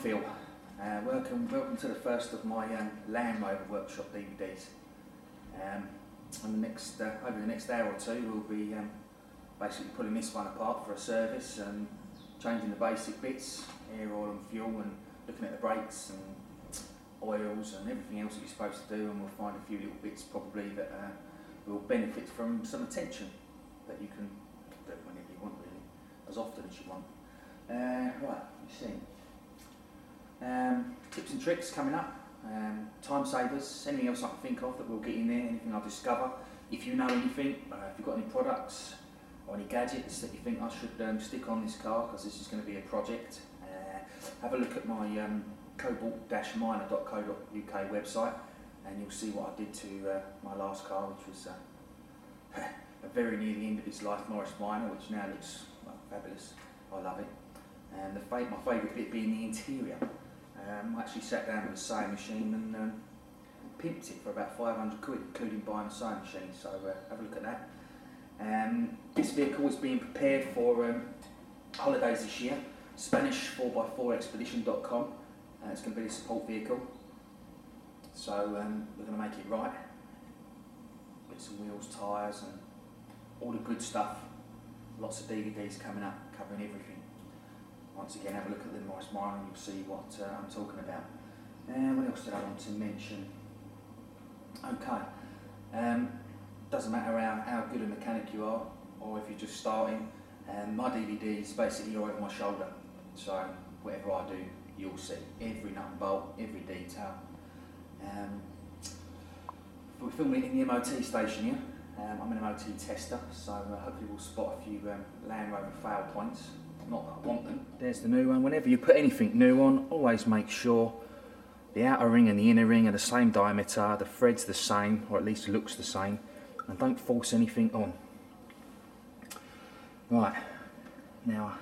Phil. Welcome to the first of my Landrover workshop DVDs. Over the next hour or two, we'll be basically pulling this one apart for a service and changing the basic bits, air, oil and fuel, and looking at the brakes and oils and everything else that you're supposed to do, and we'll find a few little bits probably that will benefit from some attention that you can do whenever you want, really, as often as you want. Right, let's see. Tips and tricks coming up, time savers, anything else I can think of that we'll get in there, anything I discover. If you know anything, if you've got any products or any gadgets that you think I should stick on this car, because this is going to be a project, have a look at my cobalt-miner.co.uk website and you'll see what I did to my last car, which was very near the end of its life, Morris Minor, which now looks fabulous. I love it. And my favourite bit being the interior. I actually sat down with a sewing machine and pimped it for about 500 quid, including buying a sewing machine, so have a look at that. This vehicle is being prepared for holidays this year. Spanish 4x4expedition.com. It's going to be a support vehicle, so we're going to make it right. Get some wheels, tyres and all the good stuff. Lots of DVDs coming up covering everything. Once again, have a look at the Morris Minor and you'll see what I'm talking about. What else did I want to mention? Okay, doesn't matter how good a mechanic you are or if you're just starting, my DVDs basically are over my shoulder, so whatever I do you'll see every nut and bolt, every detail. We're filming it in the MOT station here. I'm an MOT tester, so hopefully we'll spot a few Land Rover fail points. Not that I want them. There's the new one. Whenever you put anything new on, always make sure the outer ring and the inner ring are the same diameter, the thread's the same, or at least looks the same, and don't force anything on. Right, now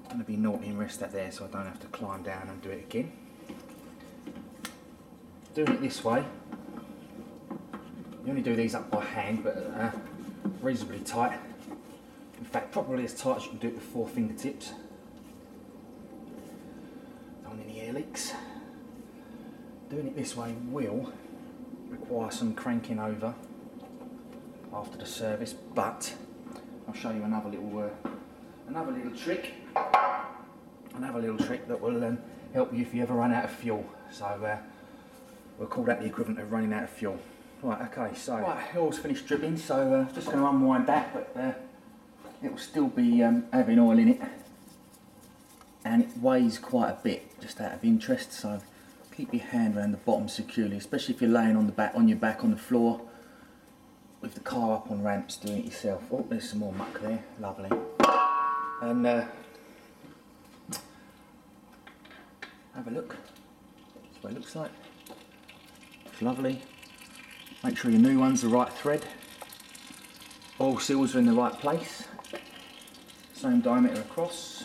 I'm going to be naughty and rest that there so I don't have to climb down and do it again. Doing it this way, you only do these up by hand, but reasonably tight. In fact, probably as tight as you can do it with 4 fingertips. Don't want any air leaks. Doing it this way will require some cranking over after the service, but I'll show you another little trick. Another little trick that will help you if you ever run out of fuel. So we'll call that the equivalent of running out of fuel. Right, okay, so oil's finished dripping, so just going to unwind that, but it will still be having oil in it, and it weighs quite a bit, just out of interest, so keep your hand around the bottom securely, especially if you're laying on your back on the floor with the car up on ramps doing it yourself. Oh, there's some more muck there, lovely. And have a look, that's what it looks like. It's lovely. Make sure your new one's the right thread. Oil seals are in the right place. Same diameter across.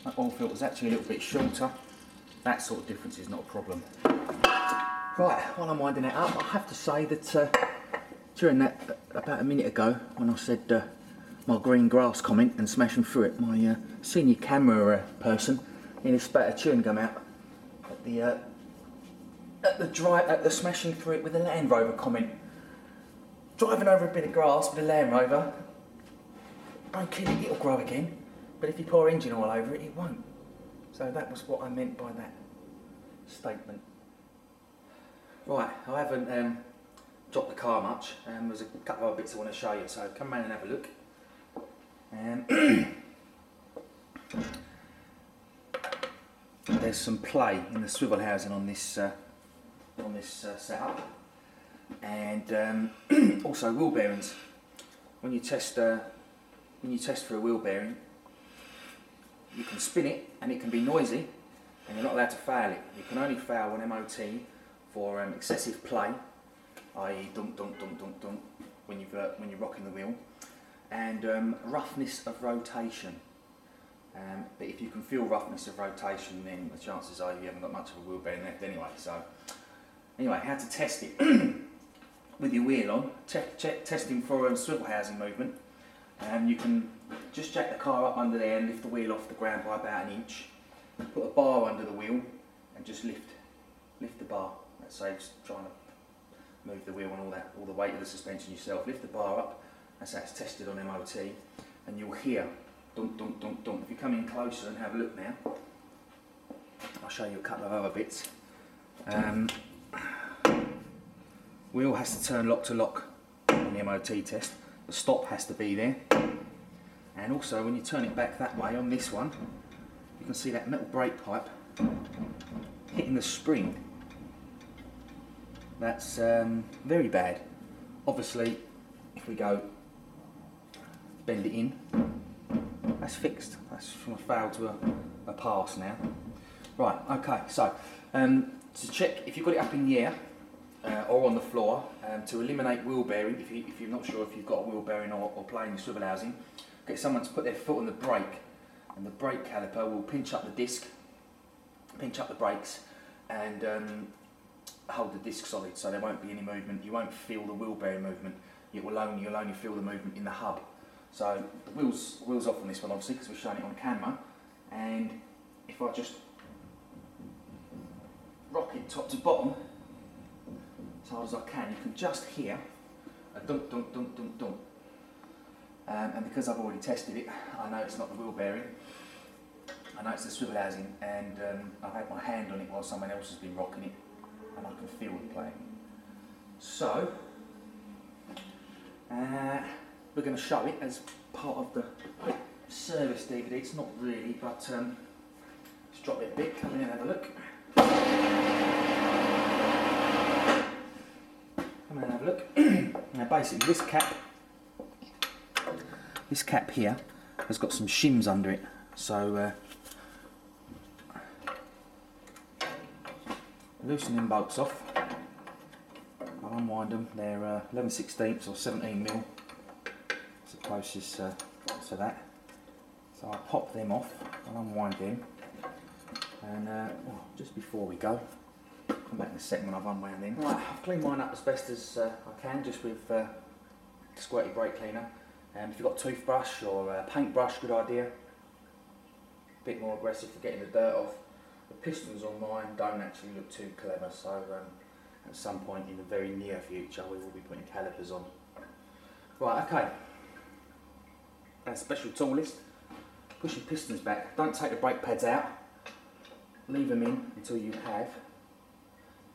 That oil filter's actually a little bit shorter. That sort of difference is not a problem. Right, while I'm winding it up, I have to say that during that, about a minute ago, when I said my green grass comment and smashing through it, my senior camera person nearly spat a chewing gum out at the smashing through it with a Land Rover comment. Driving over a bit of grass with a Land Rover, don't kill it, it'll grow again, but if you pour engine oil over it, it won't. So that was what I meant by that statement. Right, I haven't dropped the car much, there's a couple of bits I want to show you, so come round and have a look. There's some play in the swivel housing on this setup, and also wheel bearings. When you test for a wheel bearing, you can spin it and it can be noisy, and you're not allowed to foul it. You can only foul an MOT for excessive play, i.e. dunk dunk dunk dunk dunk when you're rocking the wheel, and roughness of rotation. But if you can feel roughness of rotation, then the chances are you haven't got much of a wheel bearing left anyway. So anyway, how to test it with your wheel on, testing for swivel housing movement. You can just jack the car up under there and lift the wheel off the ground by about an inch, put a bar under the wheel and just lift the bar. That saves trying to move the wheel and all the weight of the suspension yourself. Lift the bar up. That's how it's tested on MOT, and you'll hear dum dum dum dum. If you come in closer and have a look now, I'll show you a couple of other bits. Wheel has to turn lock to lock on the MOT test. The stop has to be there, and also when you turn it back that way on this one, you can see that metal brake pipe hitting the spring. That's very bad. Obviously, if we go bend it in, that's fixed. That's from a fail to a pass now. Right, okay, so to check if you've got it up in the air or on the floor, to eliminate wheel bearing, if you're not sure if you've got a wheel bearing or playing your swivel housing, get someone to put their foot on the brake, and the brake caliper will pinch up the disc, pinch up the brakes, and hold the disc solid, so there won't be any movement. You won't feel the wheel bearing movement. You'll only feel the movement in the hub. So the wheels off on this one, obviously, because we're showing it on camera. And if I just rock it top to bottom as hard as I can, you can just hear a dunk dunk dunk dunk dunk. And because I've already tested it, I know it's not the wheel bearing. I know it's the swivel housing, and I've had my hand on it while someone else has been rocking it, and I can feel it playing. So we're going to show it as part of the service DVD. It's not really, but let's drop it a bit, come in and have a look. Come in and have a look. Now basically this cap here has got some shims under it, so loosen them bolts off. I'll unwind them. They're 11/16 or 17mm. It's the closest to that. So I'll pop them off. I'll unwind them. And just before we go, come back in a second when I've unwound them. Right, I've cleaned mine up as best as I can, just with squirty brake cleaner. If you've got a toothbrush or a paintbrush, good idea. A bit more aggressive for getting the dirt off. The pistons on mine don't actually look too clever, so at some point in the very near future we will be putting calipers on. Right, okay. That's special tool list. Push your pistons back. Don't take the brake pads out. Leave them in until you have.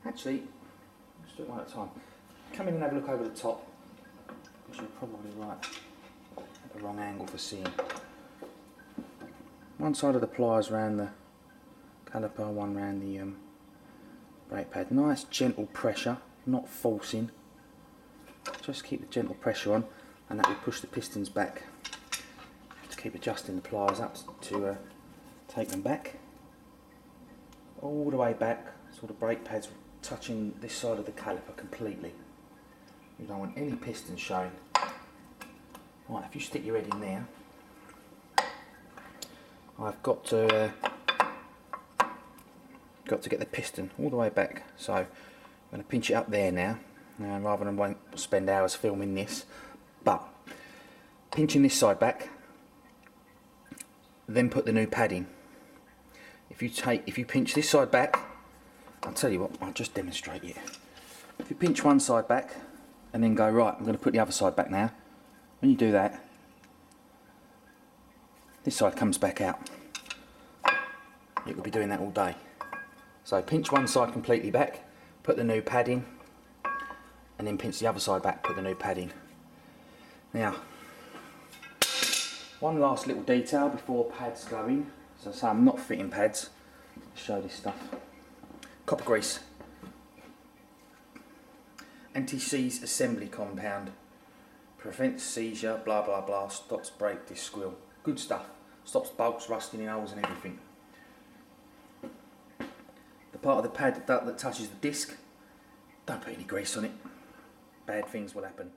Actually, let's do it one at a time. Come in and have a look over the top, because you're probably right at the wrong angle for seeing. One side of the pliers round the caliper, one round the brake pad. Nice gentle pressure, not forcing. Just keep the gentle pressure on, and that will push the pistons back. Just keep adjusting the pliers up to take them back. All the way back, so the brake pad's touching this side of the caliper completely. You don't want any pistons showing. Right, if you stick your head in there, I've got to get the piston all the way back. So I'm going to pinch it up there now, rather than won't spend hours filming this. But pinching this side back, then put the new pad in. If you pinch this side back, I'll tell you what, I'll just demonstrate it. If you pinch one side back and then go, right, I'm going to put the other side back now. When you do that, this side comes back out. You could be doing that all day. So pinch one side completely back, put the new pad in, and then pinch the other side back, put the new pad in. Now, one last little detail before pads go in. So I'm not fitting pads. Let's show this stuff. Copper grease. Anti-seize assembly compound. Prevents seizure, blah blah blah, stops brake disc squeal. Good stuff. Stops bolts rusting in holes and everything. The part of the pad that touches the disc, don't put any grease on it. Bad things will happen.